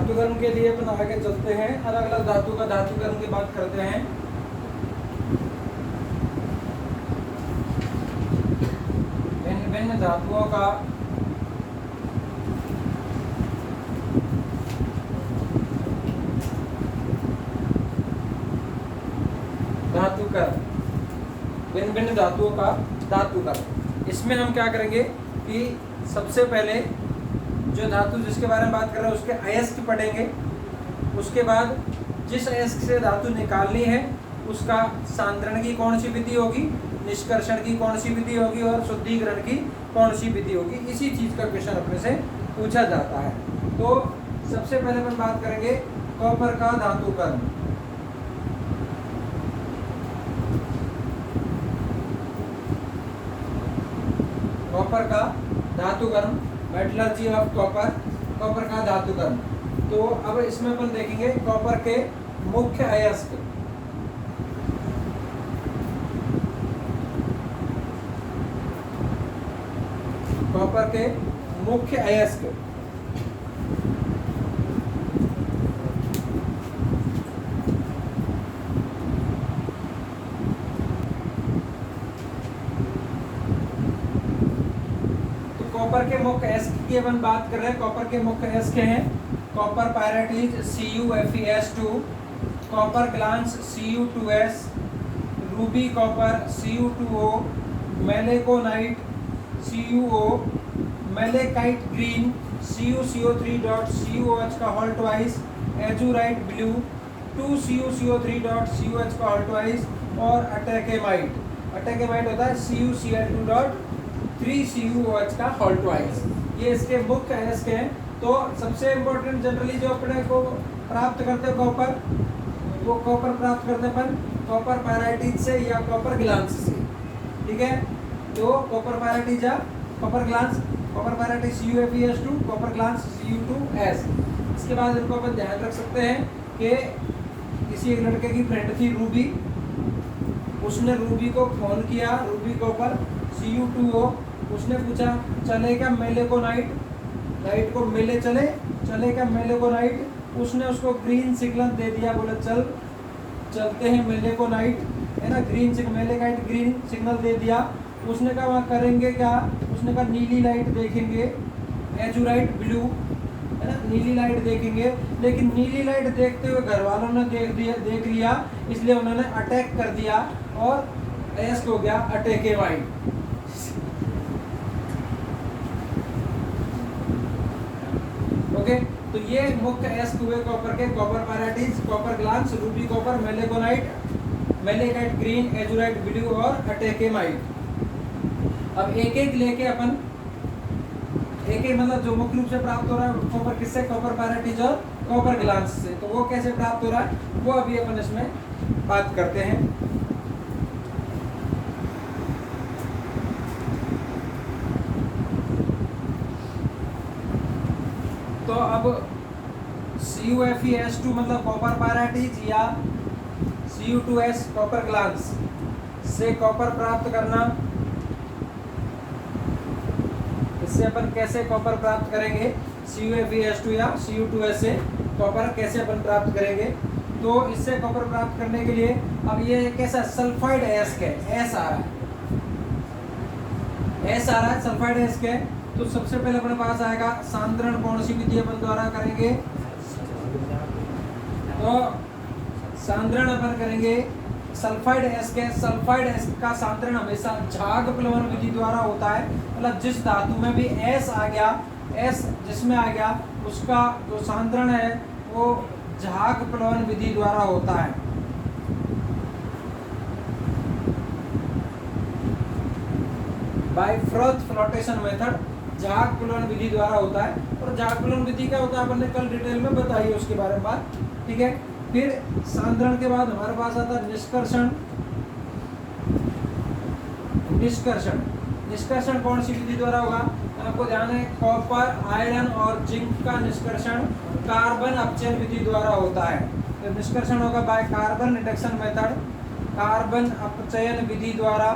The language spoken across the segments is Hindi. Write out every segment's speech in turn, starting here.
धातुकरण के लिए अपन आगे चलते हैं, अलग अलग धातु का धातुकरण की बात करते हैं। भिन्न भिन्न धातुओं का धातुकरण, भिन्न भिन्न धातुओं का धातुकरण। इसमें हम क्या करेंगे कि सबसे पहले जो धातु जिसके बारे में बात कर रहे हैं उसके अयस्क पढ़ेंगे। उसके बाद जिस अयस्क से धातु निकालनी है उसका सांद्रण की कौन सी विधि होगी, निष्कर्षण की कौन सी विधि होगी और शुद्धिकरण की कौन सी विधि होगी, इसी चीज का क्वेश्चन अपने से पूछा जाता है। तो सबसे पहले अपन बात करेंगे कॉपर का धातुकरण। कॉपर का धातुकरण, मेटलर्जी ऑफ कॉपर, कॉपर का धातुकरण। तो अब इसमें अपन देखेंगे कॉपर के मुख्य अयस्क। कॉपर के मुख्य अयस्क कॉपर के मुख्य अयस्क की अपन बात कर रहे हैं। कॉपर के मुख्य अयस्क हैं copper pyrites CuFeS2, copper glance Cu2S, ruby copper Cu2O, malaconite CuO, malachite green CuCO3 dot CuOH का whole twice, azurite blue 2CuCO3 dot CuH का होल ट्वाइस और अटैकेमाइट, अटैकेमाइट होता है CuCl2 डॉट 3CuOH का होल ट्वाइस। ये इसके मुख्य अयस्क हैं। तो सबसे इम्पोर्टेंट जनरली जो अपने को प्राप्त करते हैं कॉपर, वो कॉपर प्राप्त करते अपन कॉपर पायराइटिज से या कॉपर ग्लांस से, ठीक है। तो कॉपर पायराइटिज या copper glance, copper pyrites CuFeS2, copper glance Cu2S। इसके बाद इनको अपन ध्यान रख सकते हैं कि किसी एक लड़के की फ्रेंड थी रूबी, उसने रूबी को फोन किया, रूबी कॉपर Cu2O, उसने पूछा चले क्या मेलेकोनाइट, नाइट को मेले चले, चले क्या मेलेकोनाइट, उसने उसको ग्रीन सिग्नल दे दिया, बोला चल चलते हैं मेलेकोनाइट, है ना, green signal, malachite green signal दे दिया। उसने कहा वहाँ करेंगे क्या, उसने कहा नीली लाइट देखेंगे, एजुराइट ब्लू, है ना, नीली लाइट देखेंगे। लेकिन नीली लाइट देखते हुए घर वालों ने देख लिया, इसलिए उन्होंने अटैक कर दिया और अयस्क हो गया अटैकेमाइट। ओके, तो ये मुख्य अयस्क हुए कॉपर के, copper pyrites, copper glance, ruby copper, malaconite, malachite green, azurite blue और अटैकेमाइट। अब एक एक लेके अपन एक एक मतलब जो मुख्य रूप से प्राप्त हो रहा है कॉपर किससे, कॉपर पायराइटिज और कॉपर ग्लांस से, तो वो कैसे प्राप्त हो रहा है वो अभी अपन इसमें बात करते हैं। तो अब CuFeS2 मतलब कॉपर पायराइटिज या Cu2S कॉपर ग्लांस से कॉपर प्राप्त करना, इससे अपन कैसे कॉपर प्राप्त करेंगे, CuFeS2 या Cu2S से कॉपर कैसे अपन प्राप्त करेंगे। तो इससे कॉपर प्राप्त करने के लिए अब ये कैसा सल्फाइड अयस्क है, S आ रहा है, सल्फाइड अयस्क है। तो सबसे पहले अपने पास आएगा सांद्रण कौन सी विधि अपन द्वारा करेंगे, तो सांद्रण अपन करेंगे सल्फाइड अयस्क है। सल्फाइड अयस्क का सांद्रण हमेशा झाग प्लवन विधि द्वारा होता है, मतलब जिस धातु में भी S आ गया, S जिसमें आ गया उसका जो सांद्रण है वो झाग प्लवन विधि द्वारा होता है। बाय फ्रोथ फ्लोटेशन मेथड झाग प्लवन विधि द्वारा होता है। और झाग प्लवन विधि क्या होता है अपन ने कल डिटेल में बताई है उसके बारे में बात, ठीक है। फिर सांद्रण के बाद हमारे पास आता है निष्कर्षण। निष्कर्षण कौन सी विधि द्वारा होगा, आपको ध्यान है कॉपर, आयरन और जिंक का निष्कर्षण कार्बन अपचयन विधि द्वारा होता है। तो निष्कर्षण होगा by carbon reduction method, carbon अपचयन विधि द्वारा।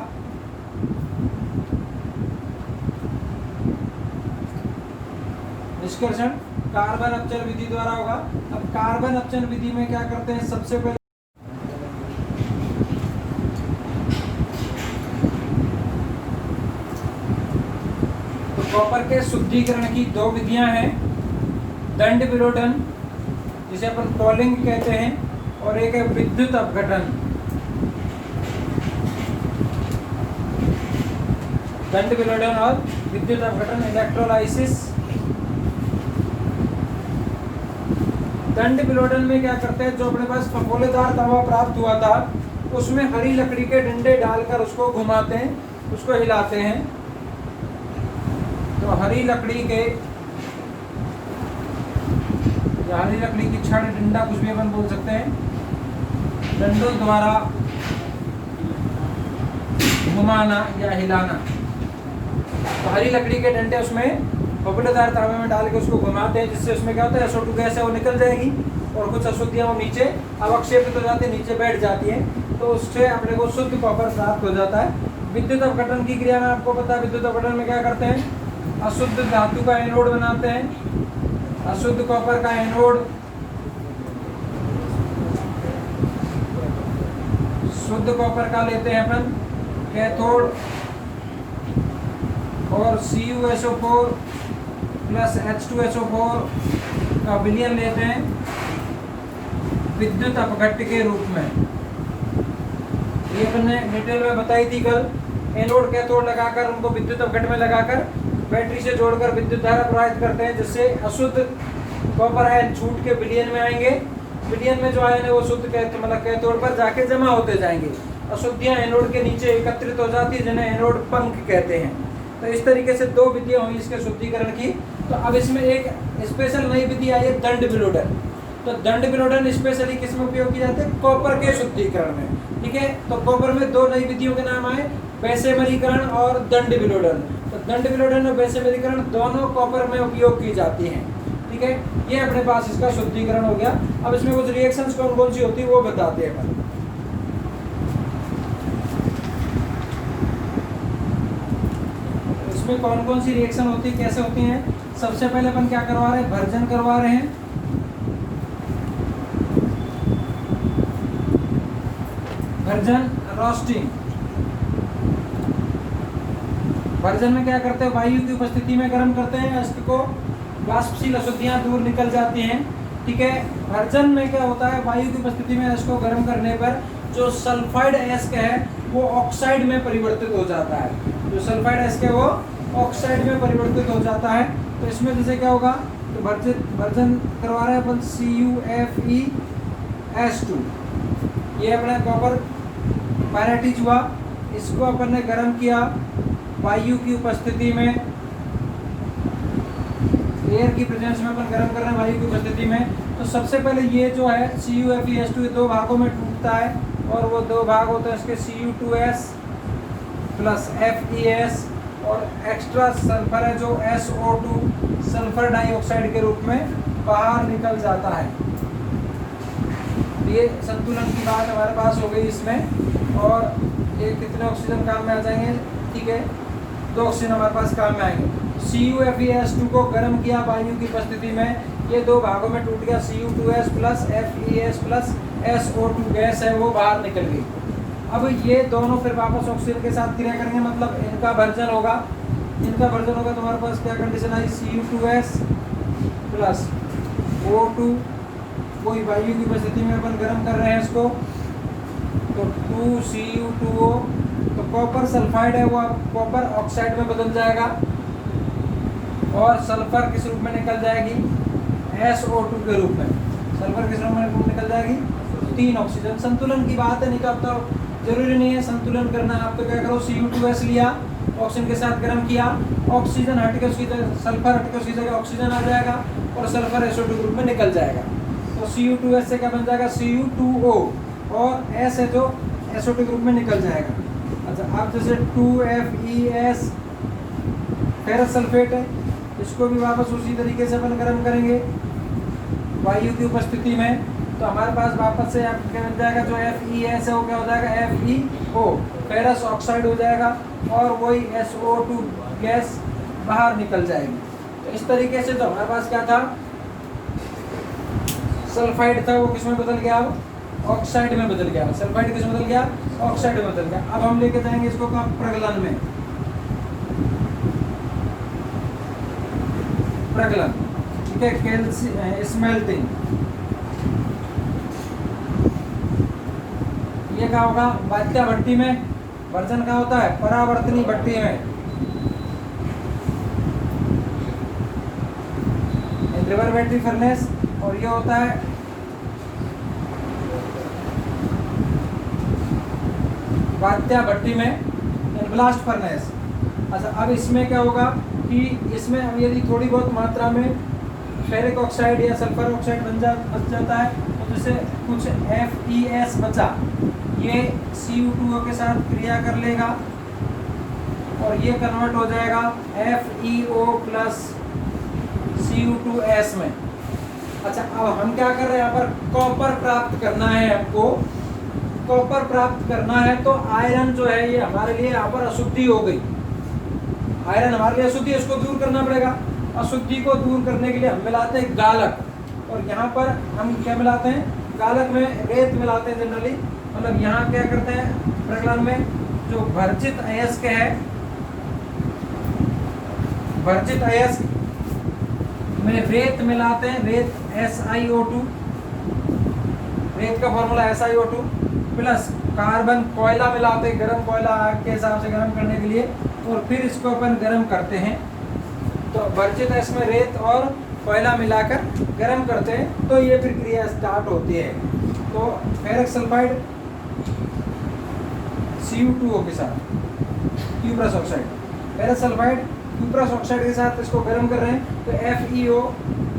निष्कर्षण कार्बन अपचन विधि द्वारा होगा। अब कार्बन अपचन विधि में क्या करते हैं, सबसे पहले तो कॉपर के शुद्धिकरण की दो विधियां हैं, दंड विलोडन जिसे अपन टॉलिंग कहते हैं, और एक है विद्युत अपघटन। दंड विलोडन और विद्युत अपघटन, इलेक्ट्रोलाइसिस। दंड विलोडन में क्या करते हैं, जो अपने पास फफोलेदार तवा प्राप्त हुआ था उसमें हरी लकड़ी के डंडे डालकर उसको घुमाते हैं, उसको हिलाते हैं। तो हरी लकड़ी के या हरी लकड़ी की छड़, डंडा, कुछ भी अपन बोल सकते हैं, डंडों द्वारा घुमाना या हिलाना। तो हरी लकड़ी के डंडे उसमें फफोलेदार तांबे में डाल के उसको घुमाते हैं, जिससे उसमें क्या होता है, SO2 गैस है वो निकल जाएगी और कुछ अशुद्धियां वो नीचे अवक्षेपित हो जाती है, नीचे बैठ जाती हैं, तो उससे अपने को शुद्ध कॉपर प्राप्त हो जाता है। विद्युत अपघटन की क्रिया में आपको पता है, विद्युत अपघटन में क्या करते हैं, अशुद्ध धातु का एनोड बनाते हैं, अशुद्ध कॉपर का एनोड शुद्ध कॉपर का लेते हैं अपन कैथोड, और CuSO4 प्लस H2SO4 का विलयन लेते हैं विद्युत अपघट्ट के रूप में। ये अपन ने डिटेल में बताई थी कल। एनोड कैथोड लगाकर उनको विद्युत अपघट्ट में लगाकर बैटरी से जोड़कर विद्युत धारा प्रवाहित करते हैं, जिससे अशुद्ध कॉपर आयन छूट के विलयन में आएंगे। विलयन में जो आयन है वो शुद्ध मतलब कैथोड पर जाके जमा होते जाएंगे। अशुद्धियां एनोड के नीचे एकत्रित हो जाती है, जिन्हें एनोड पंख कहते हैं। तो इस तरीके से दो विधियां हुई इसके शुद्धिकरण की। तो अब इसमें एक स्पेशल नई विधि आई है, दंड विलोडन। तो दंड विलोडन स्पेशली किस में उपयोग की जाती है, कॉपर के शुद्धिकरण में। ठीक है, तो कॉपर में दो नई विधियों के नाम आए, बेसेमरीकरण और दंड विलोडन। तो दंड विलोडन और बेसेमरीकरण दोनों कॉपर में उपयोग की जाती हैं। ठीक है, ये अपने पास इसका शुद्धिकरण हो गया। अब इसमें कुछ रिएक्शंस कौन कौन सी होती है वो बताते हैं अपन। इसमें कौन कौन सी रिएक्शन होती है, कैसे होती हैं। सबसे पहले अपन क्या करवा रहे हैं, भर्जन करवा रहे हैं। Version, roasting. भर्जन में क्या करते हैं, वायु की उपस्थिति में गर्म करते हैं अष्ट को, वाष्पशील अशुद्धियां दूर निकल जाती हैं। ठीक है, भर्जन में क्या होता है, वायु की उपस्थिति में अष्ट को गर्म करने पर जो सल्फाइड एस्क है वो ऑक्साइड में परिवर्तित हो जाता है। जो सल्फाइड एस्क है वो ऑक्साइड में परिवर्तित हो जाता है। तो इसमें जैसे क्या होगा, तो भर्जन करवा रहे हैं अपन CuFeS2। ये अपना कॉपर पायरेटिज हुआ, इसको अपन ने गर्म किया वायु की उपस्थिति में, एयर की प्रेजेंस में अपन गर्म कर रहे हैं वायु की उपस्थिति में। तो सबसे पहले ये जो है CuFeS2 दो भागों में टूटता है, और वो दो भाग होते हैं इसके Cu2S प्लस FeS, और एक्स्ट्रा सल्फर है जो SO2 सल्फर डाइऑक्साइड के रूप में बाहर निकल जाता है। ये संतुलन की बात हमारे पास हो गई इसमें। और ये कितने ऑक्सीजन काम में आ जाएंगे, ठीक है, 2 ऑक्सीजन हमारे पास काम में आएंगे। CuFeS2 को गर्म किया वायु की उपस्थिति में, ये दो भागों में टूट गया, Cu2S plus FeS plus SO2 gas है वो बाहर निकल गई। अब ये दोनों फिर वापस ऑक्सीजन के साथ क्रिया करेंगे, मतलब इनका भर्जन होगा। इनका भर्जन होगा तो हमारे पास क्या कंडीशन आई, Cu2S प्लस O2, कोई वायु की उपस्थिति में अपन गर्म कर रहे हैं इसको, तो 2Cu2O, तो कॉपर सल्फाइड है वो कॉपर ऑक्साइड में बदल जाएगा, और सल्फर किस रूप में निकल जाएगी, SO2 के रूप में। सल्फर किस रूप में निकल जाएगी, 3 ऑक्सीजन। संतुलन की बात है, नहीं तो अब तो जरूरी नहीं है संतुलन करना। आप तो क्या करो, Cu2S लिया, ऑक्सीजन के साथ गर्म किया, ऑक्सीजन हट के उसकी जगह सल्फर हट के उसकी जगह ऑक्सीजन आ जाएगा, और सल्फर SO2 ग्रुप में निकल जाएगा। तो Cu2S से क्या बन जाएगा, Cu2O, और S है जो SO2 ग्रुप में निकल जाएगा। अच्छा, अब जैसे 2FeS फेरस सल्फेट है, इसको भी वापस उसी तरीके से अपन गर्म करेंगे वायु की उपस्थिति में, तो हमारे पास वापस से आप क्या बन जाएगा, जो FeS है वो क्या हो जाएगा, FeO, फेरस ऑक्साइड हो जाएगा, और वही SO2 गैस बाहर निकल जाएगी। तो इस तरीके से तो हमारे पास क्या था, सल्फाइड था वो किस में बदल गया, अब ऑक्साइड में बदल गया। सल्फाइड किस में बदल गया, ऑक्साइड में बदल गया। अब हम लेके जाएंगे इसको कहाँ, प्रगलन में। प्रगलन, ठीक है, कैल्शियम स्मेल्टिंग, ये क्या होगा, बात्या भट्टी में। वर्जन क्या होता है, परावर्तनी भट्टी में। रिवर्बरेटरी फर्नेस, और ये होता है बात्या भट्टी में, ब्लास्ट फर्नेस। अच्छा, अब इसमें क्या होगा कि इसमें अब यदि थोड़ी बहुत मात्रा में फेरिक ऑक्साइड या सल्फर ऑक्साइड बच जाता है, तो जैसे कुछ FeS बचा, ये Cu2O के साथ क्रिया कर लेगा और ये कन्वर्ट हो जाएगा FeO प्लस Cu2S में। अच्छा, अब हम क्या कर रहे हैं, यहाँ पर कॉपर प्राप्त करना है हमको। कॉपर प्राप्त करना है तो आयरन जो है ये हमारे लिए यहाँ पर अशुद्धि हो गई। आयरन हमारे लिए अशुद्धि है, इसको दूर करना पड़ेगा। अशुद्धि को दूर करने के लिए हम मिलाते हैं गालक, और यहाँ पर हम क्या मिलाते हैं, गालक में रेत मिलाते हैं जनरली। मतलब यहाँ क्या करते हैं, प्रगलन में जो वर्जित अयस्क है, वर्जित अयस्क में रेत मिलाते हैं, रेत SiO2, रेत का फॉर्मूला SiO2 प्लस कार्बन, कोयला मिलाते हैं, गर्म कोयला आग के हिसाब से गर्म करने के लिए, और फिर इसको अपन गर्म करते हैं। तो वर्जित अयस्क में रेत और कोयला मिलाकर गर्म करते हैं, तो ये फिर क्रिया स्टार्ट होती है। तो फेरस सल्फाइड Cu2O के साथ cuprous oxide, ferrous sulphide cuprous oxide के साथ इसको गर्म कर रहे हैं, तो FeO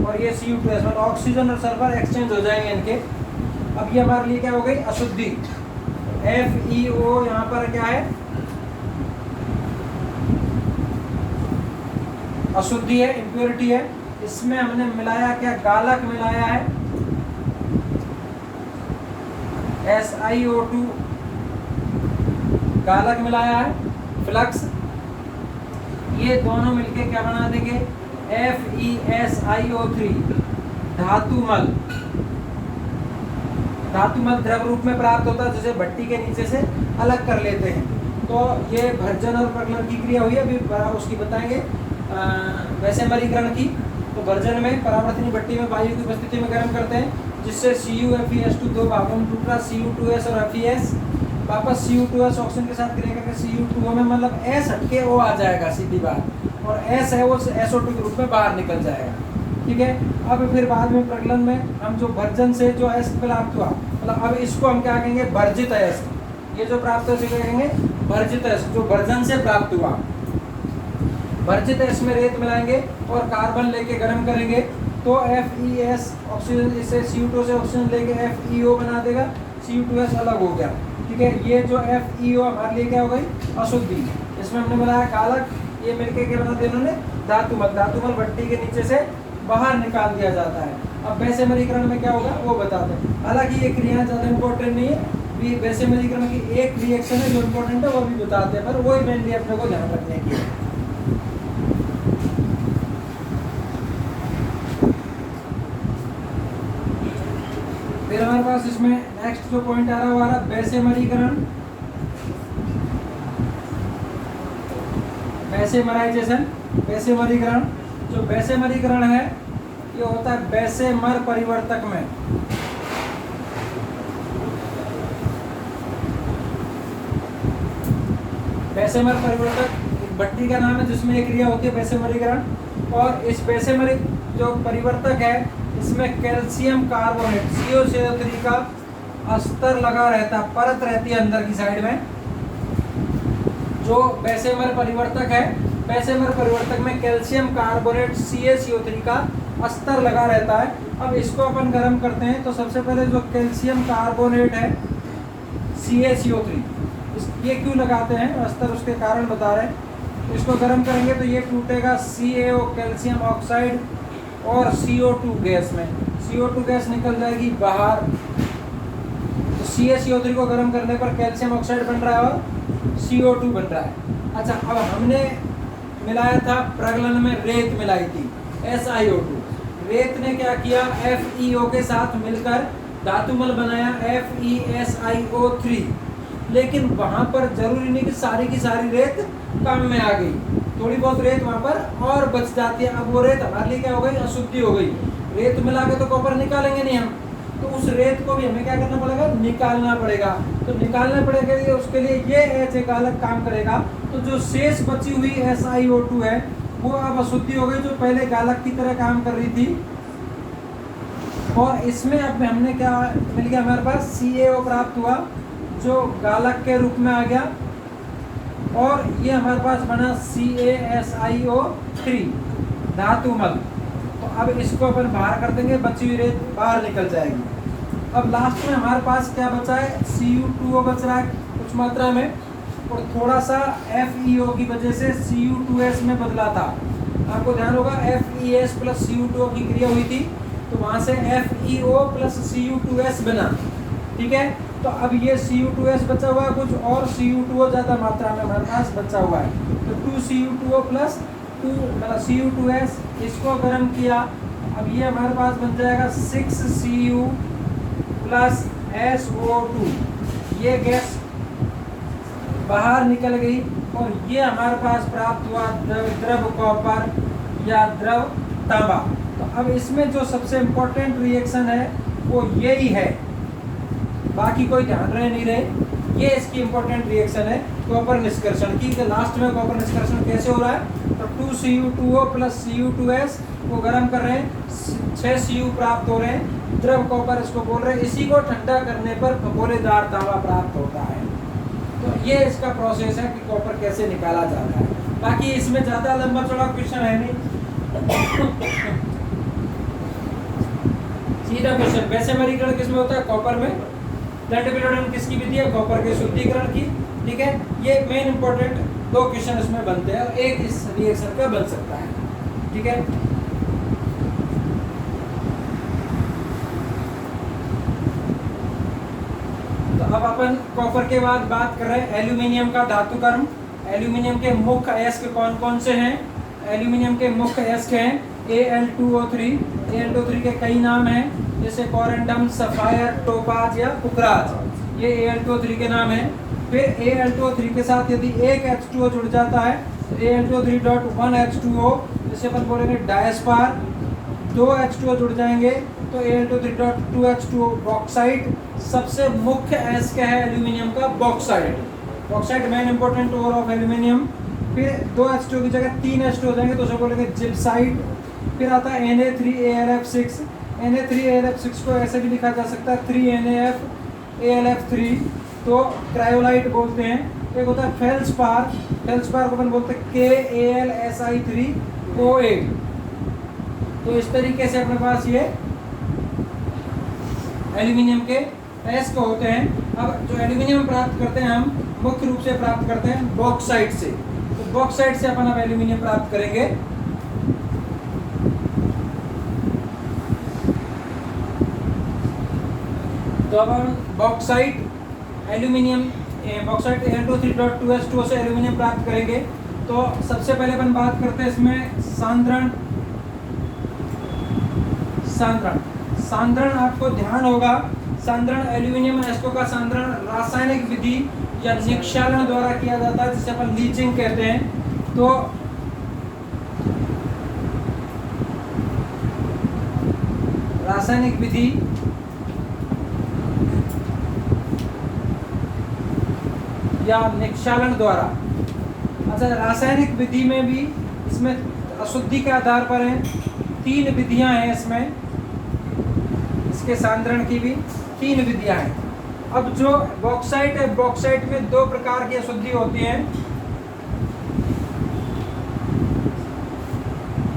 और ये Cu2S, मतलब ऑक्सीजन और सल्फर एक्सचेंज हो जाएंगे इनके। अब ये हमारे लिए क्या हो गई, अशुद्धि। FeO यहाँ पर क्या है, अशुद्धि है, इम्प्योरिटी है। इसमें हमने मिलाया क्या, गालक मिलाया है SiO2, गालक मिलाया है, फ्लक्स, ये दोनों मिलके क्या बना देंगे, FeSiO3, धातुमल। धातुमल द्रव रूप में प्राप्त होता है, जिसे भट्टी के नीचे से अलग कर लेते हैं। तो ये भर्जन और प्रगलन की क्रिया हुई है, अभी उसकी बताएंगे वैसे मरीकरण की। तो भर्जन में परावर्तनी भट्टी में वायु की उपस्थिति में गर्म करते हैं, जिससे CuFeS2 दो भागों में टूटा, Cu2S और FeS। वापस Cu2S ऑक्सीजन के साथ क्रिया करके Cu2O में, मतलब S हटके O आ जाएगा सीधी बात, और S है वो SO2 के रूप में बाहर निकल जाएगा। ठीक है, अब फिर बाद में प्रगलन में हम जो भर्जन से जो अयस्क प्राप्त हुआ, मतलब अब इसको हम क्या कहेंगे, वर्जित अयस्क। ये जो प्राप्त हुआ क्या कहेंगे, वर्जित अयस्क, जो भर्जन से प्राप्त हुआ। वर्जित अयस्क में रेत मिलाएंगे और कार्बन लेके गर्म करेंगे, तो FeS ऑक्सीजन, इससे Cu2 से ऑक्सीजन लेके FeO बना देगा, Cu2S अलग हो गया। ठीक है, ये जो FeO हमारे लिए क्या हो गई, अशुद्धि। इसमें हमने बनाया गालक, ये मिलके क्या बना दिया उन्होंने, धातुमल। धातुमल भट्टी के नीचे से बाहर निकाल दिया जाता है। अब वैसेमरीकरण में क्या होगा वो बताते हैं। हालांकि ये क्रियाएं ज़्यादा इंपॉर्टेंट नहीं है, वैसेमरीकरण की एक रिएक्शन है जो इम्पोर्टेंट है, वो भी बताते हैं, पर वही मेनली अपने को ध्यान रखने की है। फिर हमारे पास इसमें नेक्स्ट जो पॉइंट आ रहा है वो आ रहा है वैसेमरीकरण, वैसेमराइजेशन। वैसेमरीकरण, जो वैसेमरीकरण है ये होता है वैसेमर परिवर्तक में। वैसेमर परिवर्तक भट्टी का नाम है जिसमें एक क्रिया होती है वैसेमरीकरण, और इस वैसेमरी जो परिवर्तक है इसमें कैल्शियम कार्बोनेट CO3 का स्तर लगा रहता है, परत रहती है अंदर की साइड में। जो वैसेमर परिवर्तक है, वैसेमर परिवर्तक में कैल्शियम कार्बोनेट CaCO3 का स्तर लगा रहता है। अब इसको अपन गर्म करते हैं, तो सबसे पहले जो कैल्शियम कार्बोनेट है CaCO3, ये क्यों लगाते हैं स्तर, उसके कारण बता रहे हैं। इसको गर्म करेंगे तो ये टूटेगा CaO कैल्शियम ऑक्साइड और CO2 गैस में, CO2 गैस निकल जाएगी बाहर। तो CaCO3 को गर्म करने पर कैल्शियम ऑक्साइड बन रहा है और CO2 बन रहा है। अच्छा, अब हमने मिलाया था प्रगलन में रेत मिलाई थी SiO2, रेत ने क्या किया, FeO के साथ मिलकर धातुमल बनाया FeSiO3, लेकिन वहां पर जरूरी नहीं कि सारी की सारी रेत काम में आ गई, थोड़ी बहुत रेत वहां पर और बच जाती है। अब वो रेत हमारे लिए क्या हो गई, अशुद्धि हो गई। रेत मिला के तो कॉपर निकालेंगे नहीं हम, तो उस रेत को भी हमें क्या करना पड़ेगा, निकालना पड़ेगा। तो निकालना पड़ेगा, उसके लिए ये H एक अलग काम करेगा। तो जो शेष बची हुई SiO2 है वो अब अशुद्धि हो गई, जो पहले गालक की तरह काम कर रही थी, और इसमें अब हमने क्या मिल गया, हमारे पास CaO प्राप्त हुआ जो गालक के रूप में आ गया, और ये हमारे पास बना CaSiO3 धातुमल। तो अब इसको अपन बाहर कर देंगे, बची हुई रेत बाहर निकल जाएगी। अब लास्ट में हमारे पास क्या बचा है, Cu2O बच रहा है कुछ मात्रा में, और थोड़ा सा FeO की वजह से Cu2S में बदला था। आपको ध्यान होगा FeS प्लस Cu2O की क्रिया हुई थी, तो वहां से FeO प्लस Cu2S बना, ठीक है। तो अब ये Cu2S बचा हुआ है कुछ, और Cu2O ज़्यादा मात्रा में हमारे पास बचा हुआ है। तो 2Cu2O प्लस 2 Cu2S, इसको गर्म किया, अब ये हमारे पास बन जाएगा 6Cu प्लस SO2। ये गैस बाहर निकल गई, और ये हमारे पास प्राप्त हुआ द्रव कॉपर या द्रव तांबा। तो अब इसमें जो सबसे इम्पोर्टेंट रिएक्शन है वो यही है, बाकी कोई ध्यान रहे नहीं रहे, ये इसकी इम्पोर्टेंट रिएक्शन है कॉपर निष्कर्षण की। लास्ट में कॉपर निष्कर्षण कैसे हो रहा है, तो 2Cu2O प्लस Cu2S को गर्म कर रहे हैं, 6Cu प्राप्त हो रहे हैं, द्रव कॉपर इसको बोल रहे हैं। इसी को ठंडा करने पर खपोलेदार तांबा प्राप्त होता है। तो ये इसका प्रोसेस है कि कॉपर कैसे निकाला जाता है। बाकी इसमें ज़्यादा लंबा चौड़ा क्वेश्चन है नहीं, सीधा क्वेश्चन। वैसेमरीकरण किसमें होता है, कॉपर में। दंड विलोडन किसकी विधि है, कॉपर के शुद्धिकरण की, ठीक है। ये मेन इंपॉर्टेंट 2 क्वेश्चन इसमें बनते हैं, और एक इस रिएक्शन का बन सकता है, ठीक है। तो अब अपन कॉपर के बाद बात कर रहे हैं एल्यूमिनियम का धातुकर्म। एल्यूमिनियम के मुख्य अयस्क कौन कौन से हैं, एल्यूमिनियम के मुख्य अयस्क हैं Al2O3। Al2O3 के कई नाम हैं, जैसे कोरेंडम, सफायर, टोपाज या पुकराज, ये Al2O3 के नाम हैं। फिर Al2O3 के साथ यदि एक H2O जुड़ जाता है, Al2O3.1H2O, जैसे अपन बोलेंगे डायस्पार, 2 H2O जुड़ जाएंगे तो Al2O3.2H2O बॉक्साइट। सबसे मुख्य अयस्क है एल्यूमिनियम का bauxite. Bauxite main important ore of aluminium. फिर 2 H2O की जगह 3 H2O हो जाएंगे तो उसे बोलेंगे जिप्साइट। फिर आता है Na3AlF6। Na3AlF6 को ऐसे भी लिखा जा सकता है 3NaFAlF3, तो क्रायोलाइट बोलते हैं। एक होता है फेल्सपार, फेल्सपार को अपन बोलते हैं KAlSi3O8। तो इस तरीके से अपने पास ये एल्यूमिनियम के अयस्क होते हैं। अब जो एल्यूमिनियम प्राप्त करते हैं हम मुख्य रूप से प्राप्त करते हैं बॉक्साइट से। तो बॉक्साइट से अपन अब एल्यूमिनियम प्राप्त करेंगे। तो अब हम बॉक्साइट एल्यूमिनियम बॉक्साइट Al2O3.2H2O से एल्यूमिनियम प्राप्त करेंगे। तो सबसे पहले अपन बात करते हैं इसमें सांद्रण। सांद्रण आपको ध्यान होगा, सांद्रण एल्यूमिनियम अयस्कों का सांद्रण रासायनिक विधि या निक्षालन द्वारा किया जाता है, जिसे अपन लीचिंग कहते हैं। तो रासायनिक विधि या निक्षालन द्वारा, अच्छा रासायनिक विधि में भी इसमें अशुद्धि के आधार पर है, 3 विधियां हैं इसमें, इसके सांद्रण की भी 3 विधियां हैं। अब जो बॉक्साइट है, बॉक्साइट में 2 प्रकार की अशुद्धि होती है।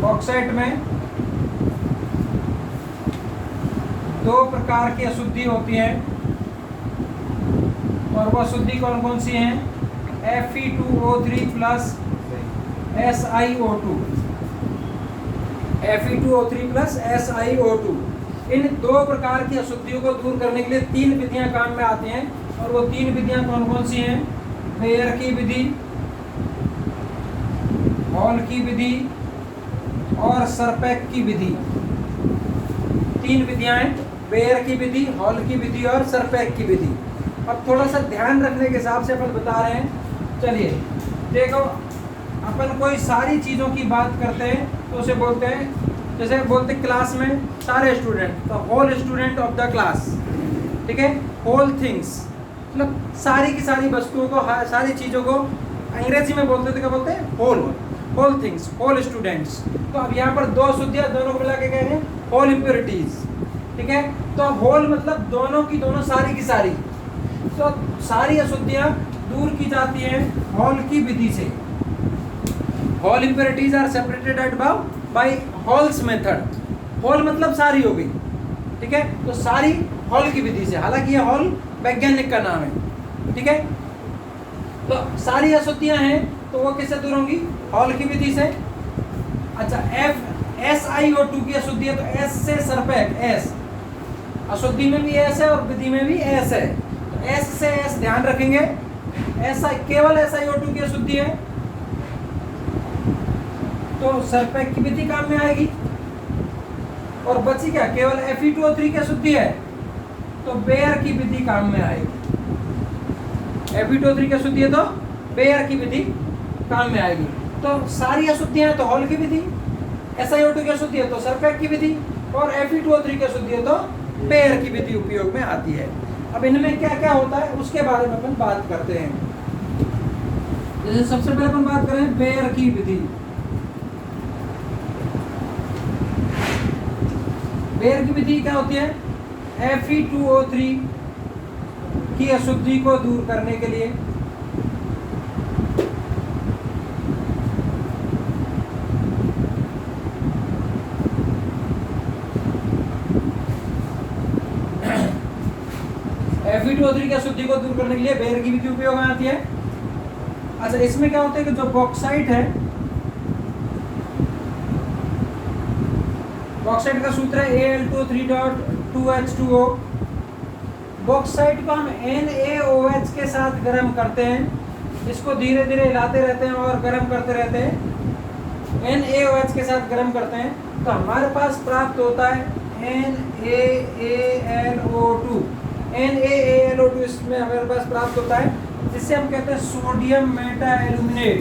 बॉक्साइट में 2 प्रकार की अशुद्धि होती है, और वो अशुद्धि कौन कौन सी हैं, Fe2O3 plus SiO2, Fe2O3 plus SiO2। इन 2 प्रकार की अशुद्धियों को दूर करने के लिए 3 विधियां काम में आती हैं, और वो 3 विधियां कौन कौन सी हैं, मेयर की विधि, हॉल की विधि और सरपैक की विधि। तीन विधियां हैं, बेयर की विधि, हॉल की विधि और सरपैक की विधि। अब थोड़ा सा ध्यान रखने के हिसाब से अपन बता रहे हैं। चलिए देखो, अपन कोई सारी चीज़ों की बात करते हैं तो उसे बोलते हैं, जैसे बोलते हैं क्लास में सारे स्टूडेंट, तो whole student of the class, ठीक है। होल थिंग्स मतलब सारी की सारी वस्तुओं को, सारी चीज़ों को अंग्रेजी में बोलते थे, क्या बोलते हैं? Whole. Whole things, whole students. तो अब यहाँ पर दो अशुद्धियाँ, दोनों को मिला के कह रहे हैं होल इम्प्योरिटीज, ठीक है। तो अब होल मतलब दोनों की दोनों, सारी की सारी। तो सारी अशुद्धियाँ दूर की जाती हैं हॉल की विधि से। Whole impurities are separated at by Hall's method. Whole मतलब सारी हो गई, ठीक है। तो सारी हॉल की विधि से, हालांकि ये हॉल वैज्ञानिक का नाम है, ठीक है। तो सारी अशुद्धियां हैं तो वो किससे दूर होंगी? हॉल की विधि से। अच्छा, SiO2 की अशुद्धि है तो S से सरपैक, S अशुद्धि में भी S है और विधि में भी S है, तो S से S ध्यान रखेंगे। केवल SiO2 की अशुद्धि है तो सरपैक की विधि काम में आएगी। और बची क्या? केवल Fe2O3 की अशुद्धि है तो बेयर की विधि काम में आएगी। Fe2O3 की अशुद्धि है तो बेयर की विधि काम में आएगी। तो सारी अशुद्धियां हैं तो हॉल की विधि, SiO2 की अशुद्धि है तो सरपैक की विधि, और Fe2O3 की अशुद्धि है तो बेयर की विधि उपयोग में आती है। अब इनमें क्या क्या होता है उसके बारे में अपन बात करते हैं। जैसे सबसे पहले अपन बात करें बेयर की विधि। बेयर की विधि क्या होती है? Fe2O3 की अशुद्धि को दूर करने के लिए Fe2O3 की अशुद्धि को दूर करने के लिए बेयर की विधि उपयोग में आती है। अच्छा, इसमें क्या होता है कि जो बॉक्साइट है, बॉक्साइट का सूत्र है Al2O3.2H2O। बॉक्साइट को हम NaOH के साथ गर्म करते हैं, इसको धीरे धीरे हिलाते रहते हैं और गर्म करते रहते हैं। NaOH के साथ गर्म करते हैं तो हमारे पास प्राप्त होता है NaAlO2। NaAlO2 इसमें हमारे पास प्राप्त होता है, जिससे हम कहते हैं sodium Meta aluminate.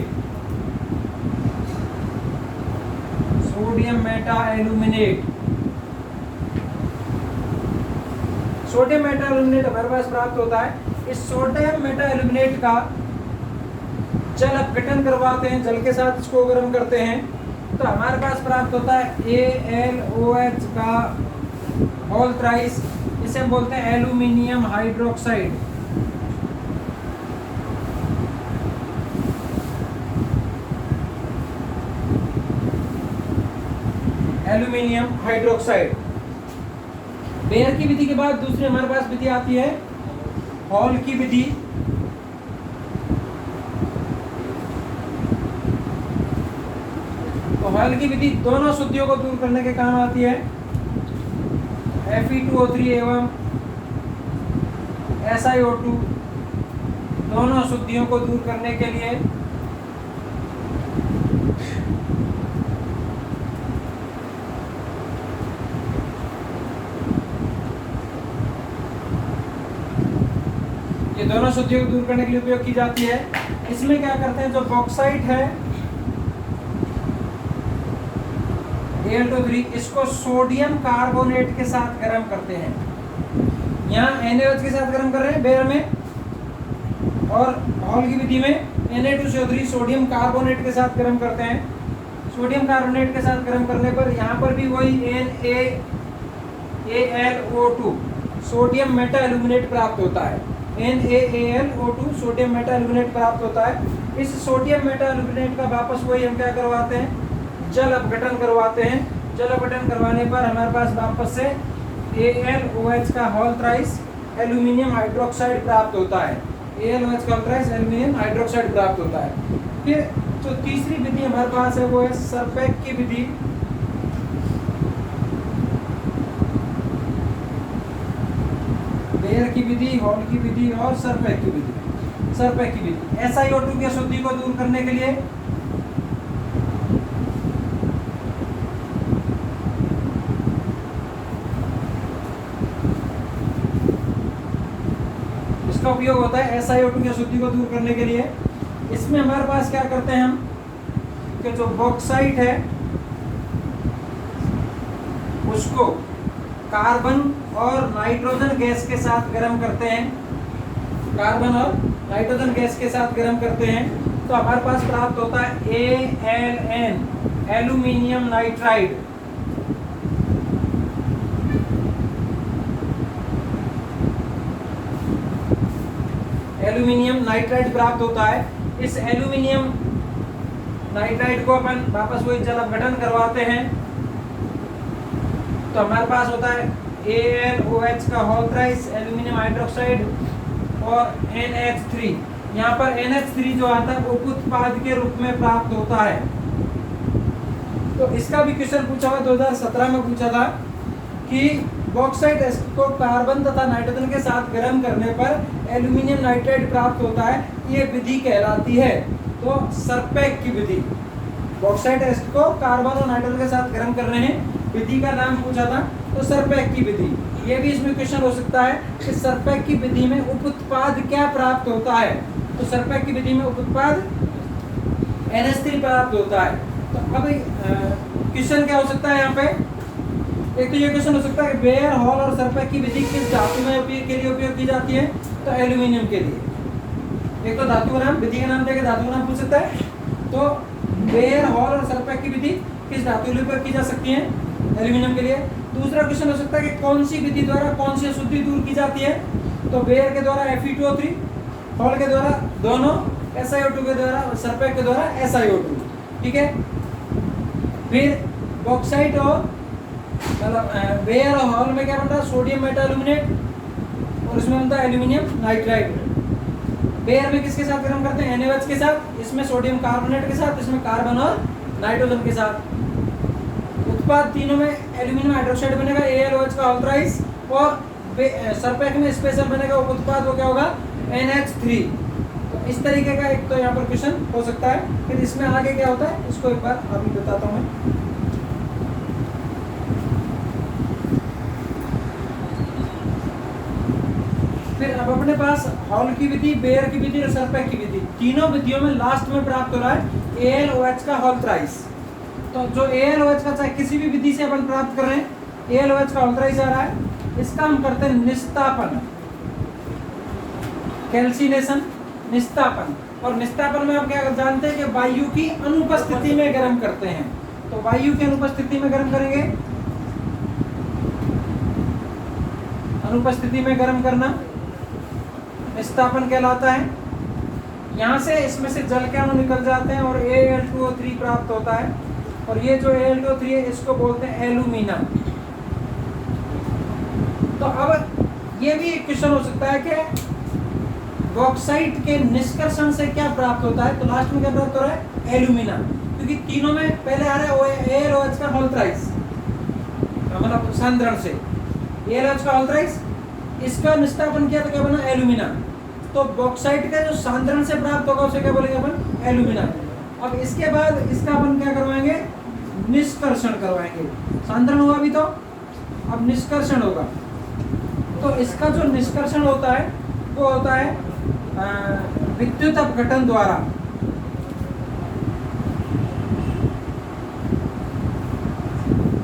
Sodium Meta aluminate, sodium Meta aluminate हमारे पास प्राप्त होता है। इस सोडियम मेटा एल्यूमिनेट का जल अपघटन करवाते हैं, जल के साथ इसको गर्म करते हैं तो हमारे पास प्राप्त होता है AlOH का होल थ्राइस, इसे हम बोलते हैं aluminium hydroxide. Aluminium hydroxide. Bayer की विधि के बाद दूसरी हमारे पास विधि आती है हॉल की विधि। तो हॉल की विधि दोनों अशुद्धियों को दूर करने के काम आती है। Fe2O3 एवं SiO2 दोनों अशुद्धियों को दूर करने के लिए ये दोनों अशुद्धियों को दूर करने के लिए उपयोग की जाती है। इसमें क्या करते हैं, जो बॉक्साइट है Al2O3, इसको सोडियम कार्बोनेट के साथ गर्म करते हैं। यहाँ NaOH के साथ गर्म कर रहे हैं बेयर में, और हॉल की विधि में Na2CO3 सोडियम कार्बोनेट के साथ गर्म करते हैं। सोडियम कार्बोनेट के साथ गर्म करने पर यहाँ पर भी वही NaAlO2 सोडियम मेटा एल्यूमिनेट प्राप्त होता है। NaAlO2 सोडियम मेटा एल्यूमिनेट प्राप्त होता है। इस सोडियम मेटा एल्यूमिनेट का वापस वही हम क्या करवाते हैं, जल अपघटन करवाते हैं। जल अपघटन करवाने पर हमारे पास वापस से AlOH का होल थ्राइस एल्यूमिनियम हाइड्रोक्साइड प्राप्त होता है। AlOH का होल थ्राइस एल्यूमिनियम हाइड्रोक्साइड प्राप्त होता है। फिर जो तीसरी विधि हमारे पास है वो है सरपैक की विधि। बेयर की विधि, हॉल की विधि और सरपैक की विधि। सरपैक की विधि SiO2 की अशुद्धि को दूर करने के लिए इसका उपयोग होता है SiO2 की अशुद्धि को दूर करने के लिए। इसमें हमारे पास क्या करते हैं हम कि जो बॉक्साइट है उसको कार्बन और नाइट्रोजन गैस के साथ गर्म करते हैं, कार्बन और नाइट्रोजन गैस के साथ गर्म करते हैं, तो हमारे पास प्राप्त होता है ALN, aluminium nitride. Aluminium nitride प्राप्त होता है। इस एल्यूमिनियम नाइट्राइड को अपन वापस वही जल अपघटन करवाते हैं, तो हमारे पास होता है AlOH का होल थ्राइस, एल्यूमिनियम हाइड्रोक्साइड और NH3। यहाँ पर NH3 जो आता है उप उत्पाद के रूप में प्राप्त होता है। तो इसका भी क्वेश्चन पूछा हुआ 2017 में पूछा था कि बॉक्साइट एसिड को कार्बन तथा नाइट्रोजन के साथ गर्म करने पर एल्यूमिनियम नाइट्राइड प्राप्त होता है, ये विधि कहलाती है तो सरपेक की विधि। बॉक्साइट एसिड को कार्बन और नाइट्रोजन के साथ गर्म कर रहे हैं, विधि का नाम पूछा था तो सरपेक की विधि। ये भी इसमें क्वेश्चन हो सकता है कि सरपेक की विधि में उप उत्पाद क्या प्राप्त होता है, तो सरपेक की विधि में उप उत्पाद NH3 प्राप्त होता है। तो अब क्वेश्चन क्या हो सकता है यहाँ पे, एक तो ये क्वेश्चन हो सकता है कि बेयर, हॉल और सरपेक की विधि किस धातु में के लिए उपयोग की जाती है, तो एल्यूमिनियम के लिए। एक तो धातु का नाम, विधि का नाम देके धातु का नाम पूछ सकता है, तो बेयर, हॉल और सरपेक की विधि किस धातु के लिए उपयोग की जा सकती है, एल्यूमिनियम के लिए। दूसरा क्वेश्चन हो सकता है कि कौन सी विधि द्वारा कौन सी अशुद्धि दूर की जाती है, तो बेयर के द्वारा Fe2O3, हॉल के द्वारा दोनों, SiO2 के द्वारा, सरपेक के द्वारा SiO2। ठीक है, फिर बॉक्साइट और मतलब बेयर और हॉल में क्या बनता है, सोडियम मेटाल्यूमिनेट और इसमें बनता है एल्यूमिनियम नाइट्राइड। बेयर में किसके साथ गर्म करते हैं, NaOH के साथ, इसमें सोडियम कार्बोनेट के साथ, इसमें कार्बन और नाइट्रोजन के साथ। उत्पाद तीनों में एल्यूमिनियम हाइड्रोक्साइड बनेगा AlOH का होल थ्राइस, और सरपेक में स्पेशल बनेगा उप उत्पाद, वो क्या होगा, NH3। तो इस तरीके का एक तो यहाँ पर क्वेश्चन हो सकता है। फिर इसमें आगे क्या होता है इसको एक बार अभी बताता हूँ मैं। फिर अब अपने पास हॉल की विधि, बेयर की विधि और सरपेक की विधि, तीनों विधियों में लास्ट में प्राप्त हो रहा है AlOH का होल थ्राइस। तो जो AlOH का चाहे किसी भी विधि से अपन प्राप्त कर रहे हैं, AlOH का होल थ्राइस आ रहा है, इसका हम करते हैं निस्तापन, कैल्सिनेशन, निस्तापन। और निस्तापन में आप क्या जानते हैं कि वायु की अनुपस्थिति में गर्म करते हैं, तो वायु की अनुपस्थिति में गर्म करेंगे, अनुपस्थिति में गर्म करना निस्तापन कहलाता है। यहाँ से इसमें से जल के अणु निकल जाते हैं और Al2O3 प्राप्त होता है, और ये जो Al2O3 है इसको बोलते हैं एल्यूमिना। तो अब ये भी एक क्वेश्चन हो सकता है कि बॉक्साइट के निष्कर्षण से क्या प्राप्त होता है, तो लास्ट में क्या प्राप्त हो रहा है, एल्यूमिना, क्योंकि तीनों में पहले आ रहा है AlOH का होल थ्राइस, मतलब सांद्रण से AlOH का होल थ्राइस, इसका निष्कापन किया तो क्या बना, एल्यूमिना। तो बॉक्साइट का जो सांद्रण से प्राप्त होगा उसे क्या बोलेंगे अपन, एल्यूमिना। अब इसके बाद इसका अपन क्या करवाएंगे, निष्कर्षण करवाएंगे। सांद्रण हुआ भी तो अब निष्कर्षण होगा, तो इसका जो निष्कर्षण होता है वो होता है विद्युत अपघटन द्वारा।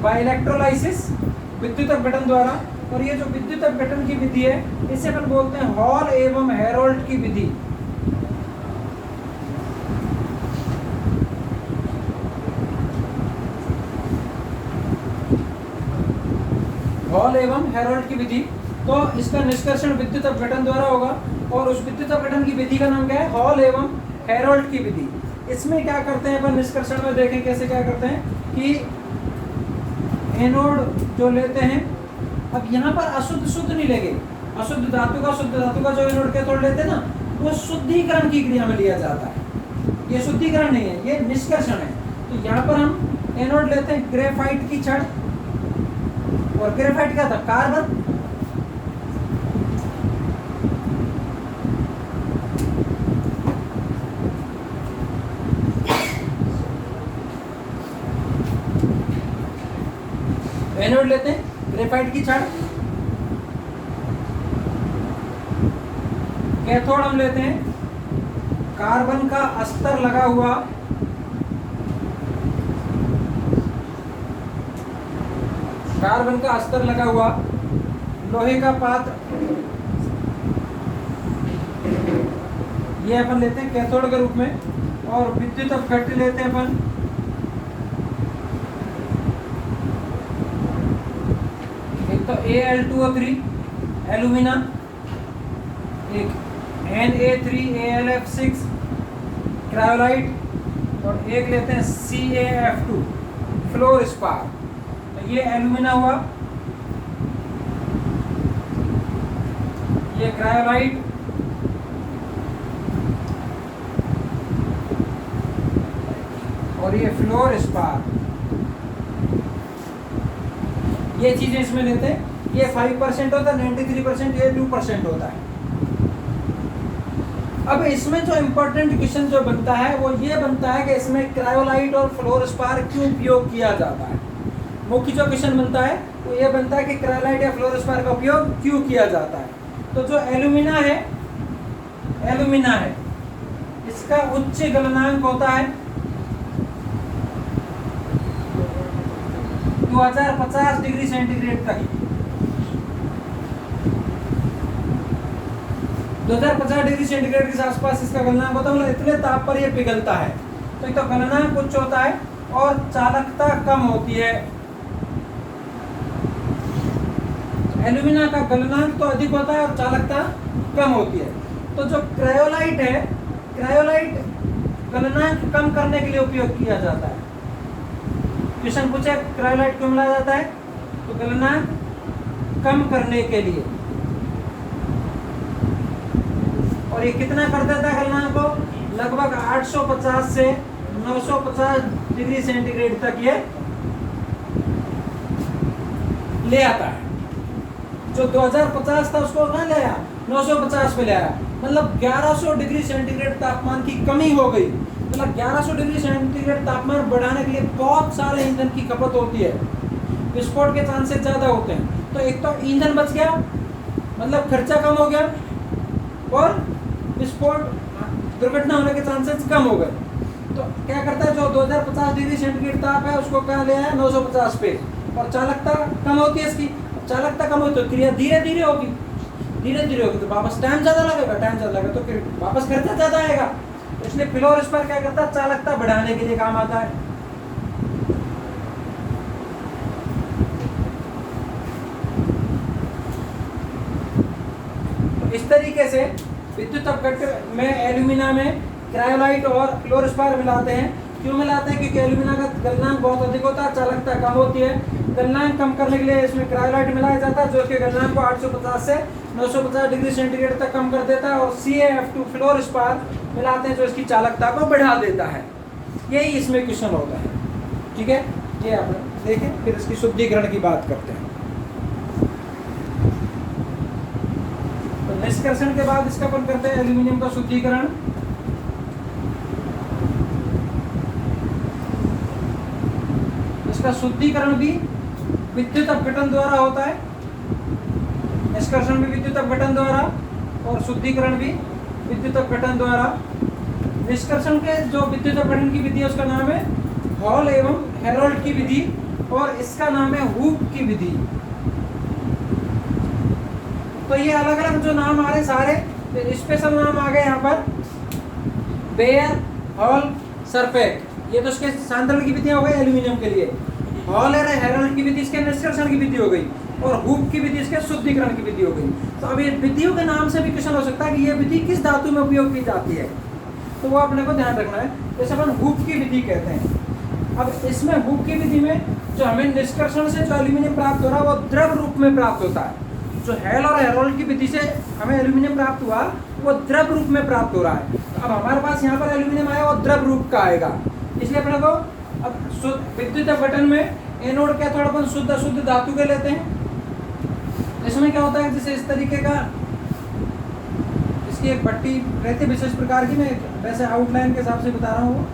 बाय इलेक्ट्रोलाइसिस, विद्युत अपघटन द्वारा। और ये जो विद्युत अपघटन की विधि है इसे अपन बोलते हैं हॉल एवं हेरोल्ड की विधि। हॉल एवं हेरोल्ड की विधि। तो इसका निष्कर्षण विद्युत अपघटन द्वारा होगा, और उस विद्युत अपघटन की विधि का नाम क्या है, हॉल एवं हेरोल्ड की विधि। इसमें क्या करते हैं अपन, निष्कर्षण में देखें कैसे क्या करते हैं कि एनोड जो लेते हैं, अब यहाँ पर अशुद्ध शुद्ध नहीं लेंगे, अशुद्ध धातु का शुद्ध धातु का जो एनोड कैथोड लेते हैं ना, वो शुद्धिकरण की क्रिया में लिया जाता है। ये शुद्धिकरण नहीं है, ये निष्कर्षण है। तो यहाँ पर हम एनोड लेते हैं ग्रेफाइट की छड़, और ग्रेफाइट क्या था, कार्बन। एनोड लेते हैं ग्रेफाइट की छड़, कैथोड हम लेते हैं कार्बन का अस्तर लगा हुआ लोहे का पात्र, ये अपन लेते हैं कैथोड के रूप में। और विद्युत अपघट्य लेते हैं अपन एक तो Al2O3 एल्यूमिना, एक Na3AlF6 क्रायोलाइट और एक लेते हैं CaF2 फ्लोरस्पार। तो ये एल्यूमिना हुआ, ये क्रायोलाइट, और ये फ्लोरस्पार। ये चीजें इसमें लेते हैं। ये 5% होता है, 93% ये 2% होता है। अब इसमें जो इम्पोर्टेंट क्वेश्चन जो बनता है वो ये बनता है कि इसमें क्रायोलाइट और फ्लोरस्पार क्यों उपयोग किया जाता है। मुख्य जो क्वेश्चन बनता है वो ये बनता है कि क्रायोलाइट या फ्लोरस्पार का उपयोग क्यों किया जाता है। तो जो एल्यूमिना है इसका उच्च गलनांक होता है 2050 डिग्री सेंटीग्रेड तक। 2050 डिग्री सेंटीग्रेड के आसपास इसका गलनांक होता है, मतलब इतने ताप पर यह पिघलता है। तो एक तो गलनांक उच्च होता है और चालकता कम होती है। एल्यूमिना का गलनांक तो अधिक होता है और चालकता कम होती है। तो जो क्रायोलाइट है, क्रायोलाइट गलनांक कम करने के लिए उपयोग किया जाता है। क्वेश्चन पूछे क्रायोलाइट क्यों मिलाया जाता है, तो गलनांक कम करने के लिए। और ये कितना कर देता है गलनांक को, लगभग 850 से 950 डिग्री सेंटीग्रेड तक ये ले आता है। जो 2050 था उसको कहाँ ले आया, 950 पे ले आया, मतलब 1100 डिग्री सेंटीग्रेड तापमान की कमी हो गई। मतलब 1100 डिग्री सेंटीग्रेड तापमान बढ़ाने के लिए बहुत सारे ईंधन की खपत होती है, विस्फोट के चांसेस ज़्यादा होते हैं। तो एक तो ईंधन बच गया, मतलब खर्चा कम हो गया, और विस्फोट दुर्घटना होने के चांसेस कम हो गए। तो क्या करता है, जो 2050 डिग्री सेंटीग्रेड ताप है उसको कहाँ ले आया, 950 पे। और चालकता कम होती है इसकी, चालकता कम होती है तो क्रिया धीरे धीरे होगी, तो वापस टाइम ज़्यादा लगेगा, तो फिर वापस खर्चा ज़्यादा आएगा। इसलिए फ्लोरस्पार क्या करता है, चालकता बढ़ाने के लिए काम आता है। तो इस तरीके से विद्युत अपघट्य में एल्यूमिना में क्रायोलाइट और फ्लोरस्पार मिलाते हैं। क्यों मिलाते हैं, क्योंकि एल्यूमिना का गलनांक बहुत अधिक होता है, चालकता कम होती है। गलनांक कम करने के लिए इसमें क्रायोलाइट मिलाया जाता है, जो इसके गलनांक को 850 से 950 डिग्री सेंटीग्रेड तक कम कर देता है। और CaF2 फ्लोरस्पार मिलाते हैं, जो इसकी चालकता को बढ़ा देता है। यही इसमें क्वेश्चन होता है। ठीक है, ये आप देखें, फिर इसकी शुद्धिकरण की बात करते हैं। तो निष्कर्षण के बाद इसका अपन करते हैं एल्यूमिनियम का शुद्धिकरण। इसका शुद्धिकरण भी विद्युत अपघटन द्वारा होता है, निष्कर्षण भी विद्युत अपघटन द्वारा और शुद्धिकरण भी विद्युत अपघटन द्वारा। निष्कर्षण के जो विद्युत अपघटन की विधि है उसका नाम है हॉल एवं हेरोल्ड की विधि, और इसका नाम है हुक की विधि। तो ये अलग अलग जो नाम आ रहे सारे स्पेशल नाम आ गए यहाँ पर, बेयर, हॉल, सरफेक, ये तो इसके सांद्रण की विधियां हो गई एल्यूमिनियम के लिए। हॉल और हेरोल्ड की विधि इसके निष्कर्षण की विधि हो गई, और हुक की विधि इसके शुद्धिकरण की विधि हो गई। तो अब ये विधियों के नाम से भी क्वेश्चन हो सकता है कि ये विधि किस धातु में उपयोग की जाती है, तो वो अपने को ध्यान रखना है। जैसे अपन हुक की विधि कहते हैं। अब इसमें हुक की विधि में जो हमें निष्कर्षण से जो एल्यूमिनियम प्राप्त हो रहा है वो द्रव रूप में प्राप्त होता है। जो हेल और हेरोल्ड की विधि से हमें एल्यूमिनियम प्राप्त हुआ वो द्रव रूप में प्राप्त हो रहा है। अब हमारे पास यहाँ पर एल्यूमिनियम आया वो द्रव रूप का आएगा, इसलिए अपने को अब विद्युत अपघटन में एनोड कैथोड अपन शुद्ध अशुद्ध धातु के लेते हैं। इसमें क्या होता है, जैसे इस तरीके का इसकी एक पट्टी रहती है विशेष प्रकार की, मैं वैसे आउटलाइन के हिसाब से बता रहा हूँ।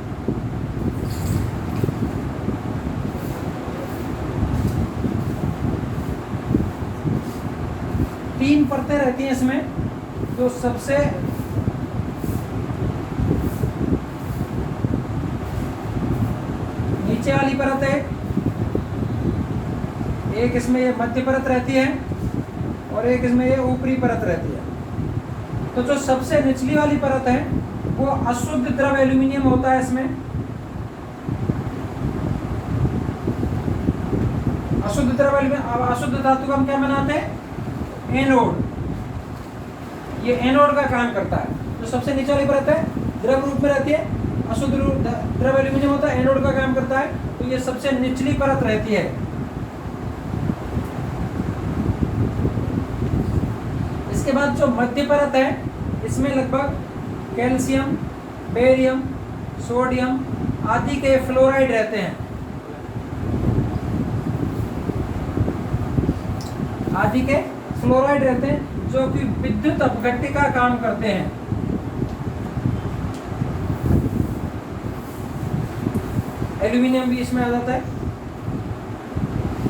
तीन परतें रहती हैं इसमें, जो सबसे नीचे वाली परत है, एक इसमें ये मध्य परत रहती है और एक इसमें ये ऊपरी परत रहती है। तो जो सबसे निचली वाली परत है वो अशुद्ध द्रव एल्यूमिनियम होता है। इसमें अशुद्ध द्रव एल्यूमिनियम, अशुद्ध धातु का हम क्या बनाते हैं? एनोड। ये एनोड का काम करता है। जो सबसे नीचे वाली परत है द्रव रूप में रहती है, अशुद्ध द्रव एल्यूमिनियम होता है, एनोड का काम करता है। तो ये सबसे निचली परत रहती है। इसके बाद जो मध्य परत है इसमें लगभग कैल्शियम, बेरियम, सोडियम आदि के फ्लोराइड रहते हैं, आदि के फ्लोराइड रहते हैं जो कि विद्युत अपघट्य का काम करते हैं। एल्यूमिनियम भी इसमें आ जाता है।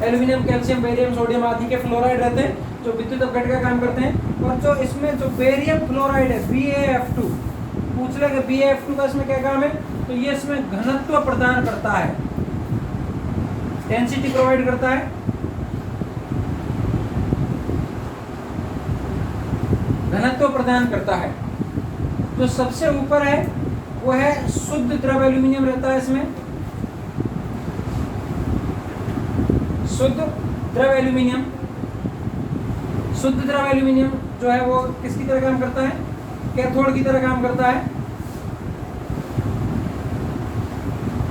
एल्यूमिनियम, कैल्शियम, बेरियम, सोडियम आदि के फ्लोराइड रहते हैं जो विद्युत अपघट्य का काम करते हैं। और जो इसमें जो बेरियम फ्लोराइड है BaF2, पूछ ले कि BaF2 का इसमें क्या काम है? तो ये इसमें घनत्व प्रदान करता है, डेंसिटी प्रोवाइड करता है। घनत्व प्रदान करता है। जो सबसे ऊपर है वो है शुद्ध द्रव एल्यूमिनियम रहता है। इसमें शुद्ध द्रव एल्यूमिनियम, शुद्ध द्रव एल्यूमिनियम जो है वो किसकी तरह काम करता है? कैथोड की तरह काम करता है।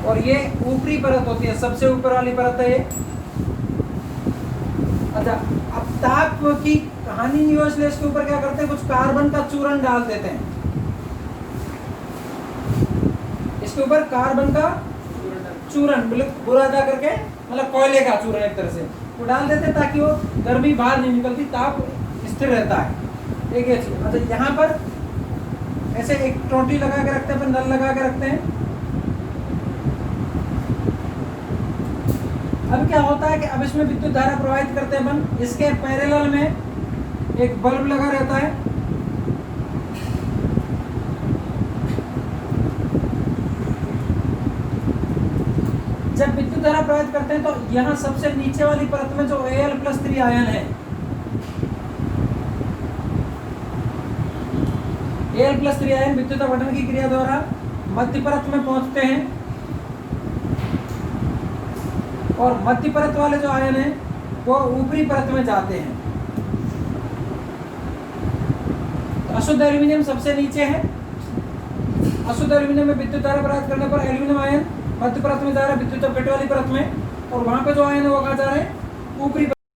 और ये ऊपरी परत होती है, सबसे ऊपर वाली परत है ये। अच्छा, अब ताप की कहानी नहीं हो इसलिए इसके ऊपर क्या करते हैं? कुछ कार्बन का चूर्ण डाल देते हैं। इसके ऊपर कार्बन का चूर्ण बुरादा करके, मतलब कोयले का चूर्ण एक तरह से वो डाल देते हैं ताकि वो गर्मी बाहर नहीं निकलती, ताप स्थिर रहता है। एक ये चीज। अच्छा, यहाँ पर ऐसे एक टोंटी लगा के रखते हैं, नल लगा के रखते हैं। अब क्या होता है कि अब इसमें विद्युत धारा प्रवाहित करते हैं अपन। इसके पैरेलल में एक बल्ब लगा रहता है। जब विद्युत धारा प्रवाहित करते हैं तो यहाँ सबसे नीचे वाली परत में जो Al+3 आयन है, Al+3 आयन विद्युत अपघटन की क्रिया द्वारा मध्य परत में पहुंचते हैं और मध्य परत वाले जो आयन हैं वो ऊपरी परत में जाते हैं। तो अशुद्ध एल्यूमिनियम सबसे नीचे है। अशुद्ध एल्यूमिनियम में विद्युत धारा प्रवाहित करने पर एल्यूमिनियम आयन मध्य परत में जा रहा है, विद्युत अपघट्य वाली परत में, और वहां पे जो आयन है वो कहाँ जा रहे हैं? ऊपरी